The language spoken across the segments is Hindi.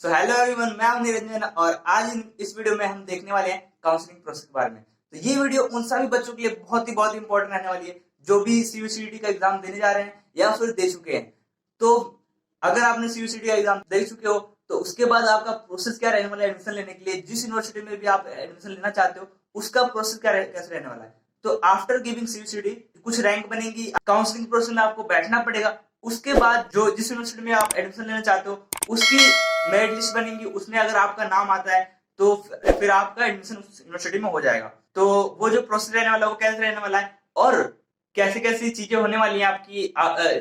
सो हेलो एवरीवन, मैं हूं निरंजन और आज इस वीडियो में हम देखने वाले हैं काउंसलिंग प्रोसेस के बारे में। तो ये वीडियो उन सभी बच्चों के लिए बहुत इंपॉर्टेंट रहने वाली है जो भी सीयूसीटी का एग्जाम देने जा रहे हैं या फिर दे चुके हैं। तो अगर आपने सीयूसीटी का एग्जाम दे चुके हो तो उसके बाद आपका प्रोसेस क्या रहने वाला है एडमिशन लेने के लिए, जिस यूनिवर्सिटी में भी आप एडमिशन लेना चाहते हो उसका प्रोसेस कैसे रहने वाला है। तो आफ्टर गिविंग सीयूसीटी कुछ रैंक बनेगी, काउंसलिंग प्रोसेस में आपको बैठना पड़ेगा। उसके बाद जो जिस यूनिवर्सिटी में आप एडमिशन लेना चाहते हो उसकी मेरिट लिस्ट बनेगी, उसमें अगर आपका नाम आता है तो फिर आपका एडमिशन उस यूनिवर्सिटी में हो जाएगा। तो वो जो प्रोसेस रहने वाला है वो कैसे रहने वाला है और कैसे कैसी चीजें होने वाली है आपकी,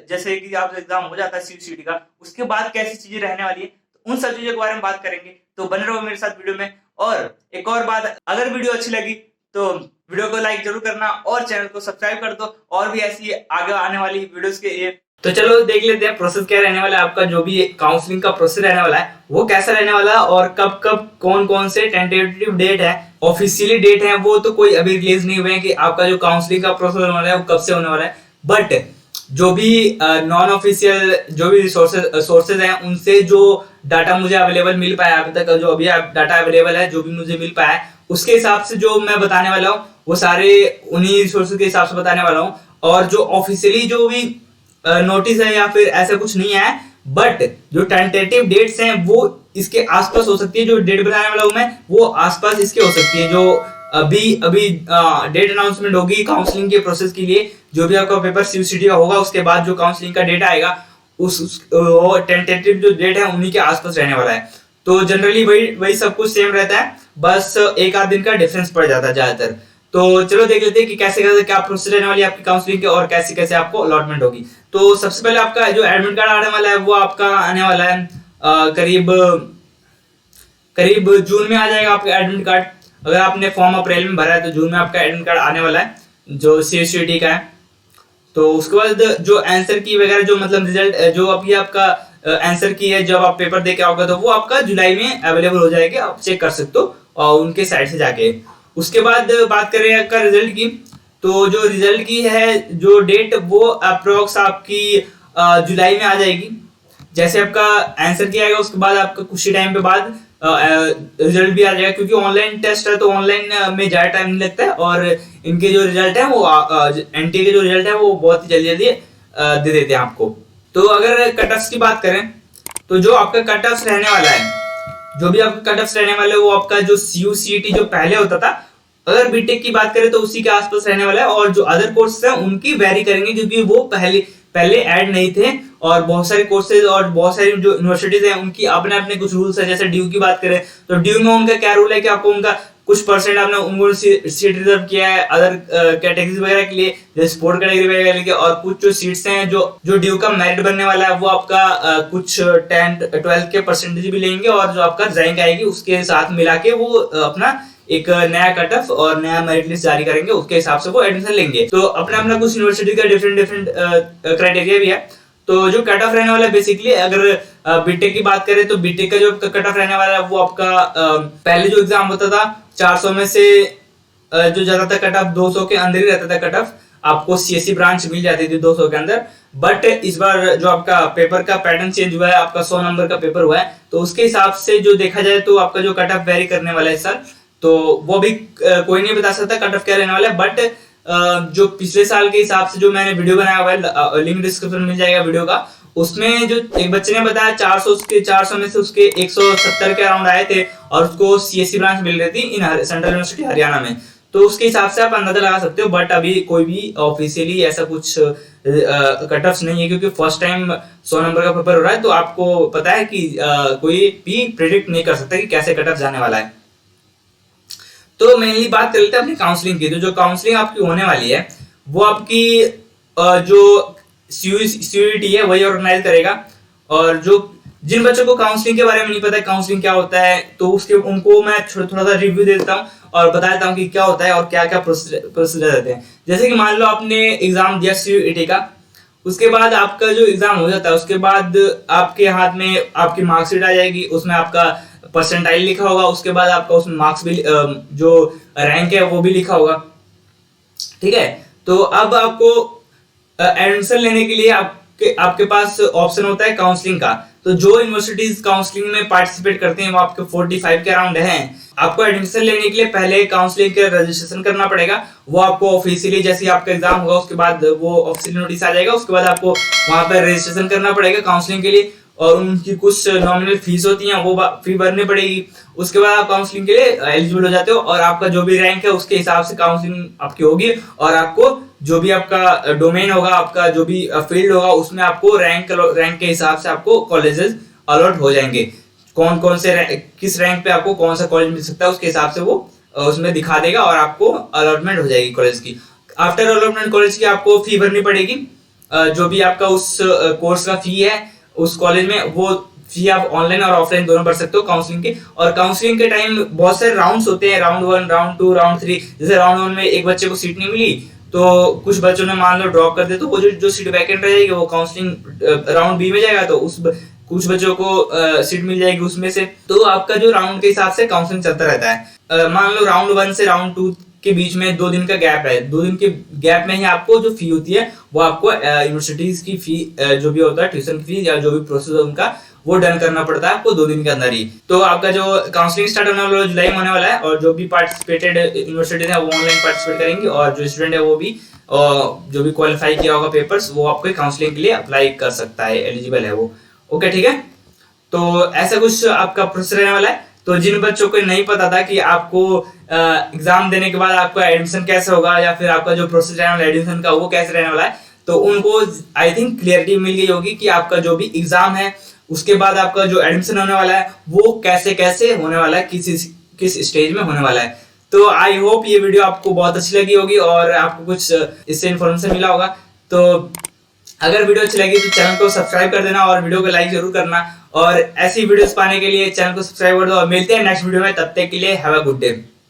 जैसे कि आप एग्जाम हो जाता है सीयूसीटी का, उसके बाद कैसी चीजें रहने वाली है, तो उन सब चीजों के बारे में बात करेंगे। तो बने रहो मेरे साथ वीडियो में। और एक और बात, अगर वीडियो अच्छी लगी तो वीडियो को लाइक जरूर करना और चैनल को सब्सक्राइब कर दो और भी ऐसी आगे आने वाली वीडियोस के लिए। तो चलो देख लेते हैं प्रोसेस क्या रहने वाला है। आपका जो भी काउंसलिंग का प्रोसेस रहने वाला है वो कैसा रहने वाला है और कब कब कौन कौन से टेंटेटिव डेट है, ऑफिशियली डेट है वो तो कोई अभी रिलीज नहीं हुए हैं कि आपका जो काउंसलिंग का प्रोसेस होने वाला है वो कब से होने वाला है। बट जो भी नॉन ऑफिशियल जो भी सोर्सेज हैं उनसे जो डाटा मुझे अवेलेबल मिल पाया अभी तक, जो अभी डाटा अवेलेबल है जो भी मुझे मिल पाया है उसके हिसाब से जो मैं बताने वाला हूँ वो सारे उन्हीं रिसोर्सेज के हिसाब से बताने वाला हूँ। और जो ऑफिशियली जो भी नोटिस है या फिर ऐसा कुछ नहीं है, बट जो टेंटेटिव डेट्स हैं वो इसके आसपास हो सकती है। जो डेट बताने वाला हूँ मैं वो आसपास इसके हो सकती है। जो अभी अभी डेट अनाउंसमेंट होगी काउंसलिंग के प्रोसेस के लिए, जो भी आपका पेपर सीयूसीटी का होगा उसके बाद जो काउंसलिंग का डेट आएगा उस टेंटेटिव जो डेट है उन्हीं के आसपास रहने वाला है। तो जनरली वही सब कुछ सेम रहता है, बस एक आध दिन का डिफरेंस पड़ जाता है ज्यादातर। तो चलो देख लेते हैं कि कैसे कैसे क्या प्रोसेस रहने वाली है आपकी काउंसलिंग के और कैसे कैसे आपको अलॉटमेंट होगी। तो सबसे पहले आपका जो एडमिट कार्ड आने वाला है वो आपका आने वाला है करीब जून में आ जाएगा आपका एडमिट कार्ड। अगर आपने फॉर्म अप्रैल में भरा है तो जून में आपका एडमिट कार्ड आने वाला है जो सीयूसीटी का है। तो उसके बाद जो आंसर की वगैरह जो मतलब रिजल्ट जो अभी आपका आंसर की है जब आप पेपर दे के आओगे तो वो आपका जुलाई में अवेलेबल हो जाएगा, आप चेक कर सकते हो और उनके साइट से जाके। उसके बाद बात करें आपका रिजल्ट की, तो जो रिजल्ट की है जो डेट वो अप्रोक्स आपकी जुलाई में आ जाएगी। जैसे आपका आंसर किया आएगा उसके बाद आपका कुछ ही टाइम पे बाद रिजल्ट भी आ जाएगा, क्योंकि ऑनलाइन टेस्ट है तो ऑनलाइन में ज्यादा टाइम नहीं लगता है और इनके जो रिजल्ट है वो एनटीए के जो रिजल्ट है वो बहुत ही जल्दी दे देते हैं आपको। तो अगर कट ऑफ्स की बात करें तो जो आपका कट ऑफ्स रहने वाला है, जो भी आपका कट ऑफ्स रहने वाला है वो आपका जो सीयूसीटी जो पहले होता था, अगर बीटेक की बात करें तो उसी के आसपास रहने वाला है। और जो अदर कोर्सेज हैं उनकी वेरी करेंगे क्योंकि वो पहले ऐड नहीं थे और बहुत सारे कोर्सेज और बहुत सारी जो यूनिवर्सिटीज हैं उनकी अपने अपने कुछ रूल्स है। जैसे ड्यू की बात करें तो ड्यू में उनका क्या रूल है कि आपको उनका कुछ परसेंट आपने उनको सीट रिजर्व किया है अदर कैटेगरीज वगैरह के लिए, जैसे स्पोर्ट कैटेगरी वगैरह के लिए। और कुछ जो सीट्स हैं जो ड्यू का मेरिट बनने वाला है वो आपका कुछ 10-12 के परसेंटेज भी लेंगे और जो आपका रैंक आएगी उसके साथ मिला के वो अपना एक नया कट ऑफ और नया मेरिट लिस्ट जारी करेंगे, उसके हिसाब से वो एडमिशन लेंगे। तो अपना अपना कुछ यूनिवर्सिटी का डिफरेंट क्राइटेरिया भी है। तो जो कट ऑफ रहने वाला है बेसिकली, अगर बीटेक की बात करें तो बीटेक का जो कट ऑफ रहने वाला है वो आपका पहले जो एग्जाम होता था 400 में से जो ज्यादा था कट ऑफ 200 के अंदर ही रहता था कट ऑफ, आपको सीएससी ब्रांच मिल जाती थी 200 के अंदर। बट इस बार जो आपका पेपर का पैटर्न चेंज हुआ है, आपका 100 नंबर का पेपर हुआ है, तो उसके हिसाब से जो देखा जाए तो आपका जो कट ऑफ वेरी करने वाला है इस साल, तो वो भी कोई नहीं बता सकता कट ऑफ क्या रहने वाला है। बट जो पिछले साल के हिसाब से जो मैंने वीडियो बनाया हुआ है, लिंक डिस्क्रिप्शन में मिल जाएगा वीडियो का, उसमें जो एक बच्चे ने बताया 400 में से उसके 170 के अराउंड आए थे और उसको सीएससी ब्रांच मिल रही थी इन सेंट्रल यूनिवर्सिटी हरियाणा में। तो उसके हिसाब से आप अंदाजा लगा सकते हो, बट अभी कोई भी ऑफिशियली ऐसा कुछ कट ऑफ नहीं है क्योंकि फर्स्ट टाइम 100 नंबर का पेपर हो रहा है। तो आपको पता है कि कोई भी प्रिडिक्ट नहीं कर सकता कि कैसे कट ऑफ जाने वाला है। तो मेनली बात कर लेते हैं अपनी काउंसलिंग की। तो जो काउंसलिंग आपकी होने वाली है वो आपकी जो सीयूईटी है वही ऑर्गेनाइज करेगा। और जो जिन बच्चों को काउंसलिंग के बारे में नहीं पता है काउंसलिंग क्या होता है तो उनको मैं थोड़ा सा रिव्यू दे देता हूँ और बता देता हूँ कि क्या होता है और क्या क्या प्रोसीजर रहते हैं। जैसे कि मान लो आपने एग्जाम दिया सीयूईटी का, उसके बाद आपका जो एग्जाम हो जाता है उसके बाद आपके हाथ में आपकी मार्कशीट आ जाएगी, उसमें आपका परसेंटाइल लिखा होगा, उसके बाद आपका उसमें मार्क्स भी जो रैंक है वो भी लिखा होगा। ठीक है, तो अब आपको एडमिशन लेने के लिए आपके पास ऑप्शन होता है काउंसलिंग का। तो जो यूनिवर्सिटीज काउंसलिंग में पार्टिसिपेट करते हैं वो आपके 45 के अराउंड हैं। आपको एडमिशन लेने के लिए पहले काउंसलिंग का रजिस्ट्रेशन करना पड़ेगा। वो आपको ऑफिशियली जैसे ही आपका एग्जाम होगा उसके बाद वो ऑफिशियली नोटिस आ जाएगा, उसके बाद आपको वहां पर रजिस्ट्रेशन करना पड़ेगा काउंसलिंग के लिए, और उनकी कुछ नॉमिनल फीस होती है वो फी भरनी पड़ेगी। उसके बाद आप काउंसलिंग के लिए एलिजिबल हो जाते हो, और आपका जो भी रैंक है उसके हिसाब से काउंसलिंग आपकी होगी, और आपको जो भी आपका डोमेन होगा, आपका जो भी फील्ड होगा, उसमें आपको रैंक के हिसाब से आपको कॉलेजेस अलॉट हो जाएंगे। कौन कौन से किस रैंक पे आपको कौन सा कॉलेज मिल सकता है उसके हिसाब से वो उसमें दिखा देगा, और आपको अलॉटमेंट हो जाएगी कॉलेज की। आफ्टर अलॉटमेंट कॉलेज की आपको फी भरनी पड़ेगी। जो भी आपका उस कोर्स का फी है उस कॉलेज में, वो फी आप ऑनलाइन और ऑफलाइन दोनों भर सकते हो काउंसलिंग के। और काउंसलिंग के टाइम बहुत सारे राउंड्स होते हैं, राउंड 1, राउंड 2, राउंड 3। जैसे राउंड 1 में एक बच्चे को सीट नहीं मिली तो कुछ बच्चों ने मान लो ड्रॉप कर दे, तो वो जो सीट वैकेंट रह जाएगी वो काउंसलिंग राउंड बी में जाएगा, तो उस कुछ बच्चों को सीट मिल जाएगी उसमें से। तो आपका जो राउंड के हिसाब से काउंसलिंग चलता रहता है। मान लो राउंड 1 से राउंड 2 के बीच में 2 दिन का गैप है, 2 दिन के गैप में ही आपको जो फी होती है वो आपको यूनिवर्सिटीज की फी जो भी होता है ट्यूशन की फी या जो भी प्रोसेस है उनका, वो डन करना पड़ता है आपको 2 दिन के अंदर ही। तो आपका जो काउंसलिंग स्टार्ट होने वाला है जुलाई में होने वाला है, और जो भी पार्टिसिपेटेड यूनिवर्सिटीज है वो ऑनलाइन पार्टिसिपेट करेंगी, और जो स्टूडेंट है वो भी जो भी क्वालिफाई किया होगा पेपर्स, वो आपको काउंसलिंग के लिए अप्लाई कर सकता है, एलिजिबल है वो। ओके, ठीक है। तो ऐसा कुछ आपका प्रोसेस रहने वाला है। तो जिन बच्चों को नहीं पता था कि आपको एग्जाम देने के बाद आपका एडमिशन कैसे होगा, या फिर आपका जो प्रोसेस रहने वाला है एडमिशन का वो कैसे रहने वाला है, तो उनको आई थिंक क्लियरिटी मिल गई होगी कि आपका जो भी एग्जाम है उसके बाद आपका जो एडमिशन होने वाला है वो कैसे कैसे होने वाला है, किस स्टेज में होने वाला है। तो आई होप ये वीडियो आपको बहुत अच्छी लगी होगी और आपको कुछ इससे इन्फॉर्मेशन मिला होगा। तो अगर वीडियो अच्छी लगी तो चैनल को सब्सक्राइब कर देना और वीडियो को लाइक जरूर करना, और ऐसी वीडियोस पाने के लिए चैनल को सब्सक्राइब कर दो। और मिलते हैं नेक्स्ट वीडियो में, तब तक के लिए हैव अ गुड डे।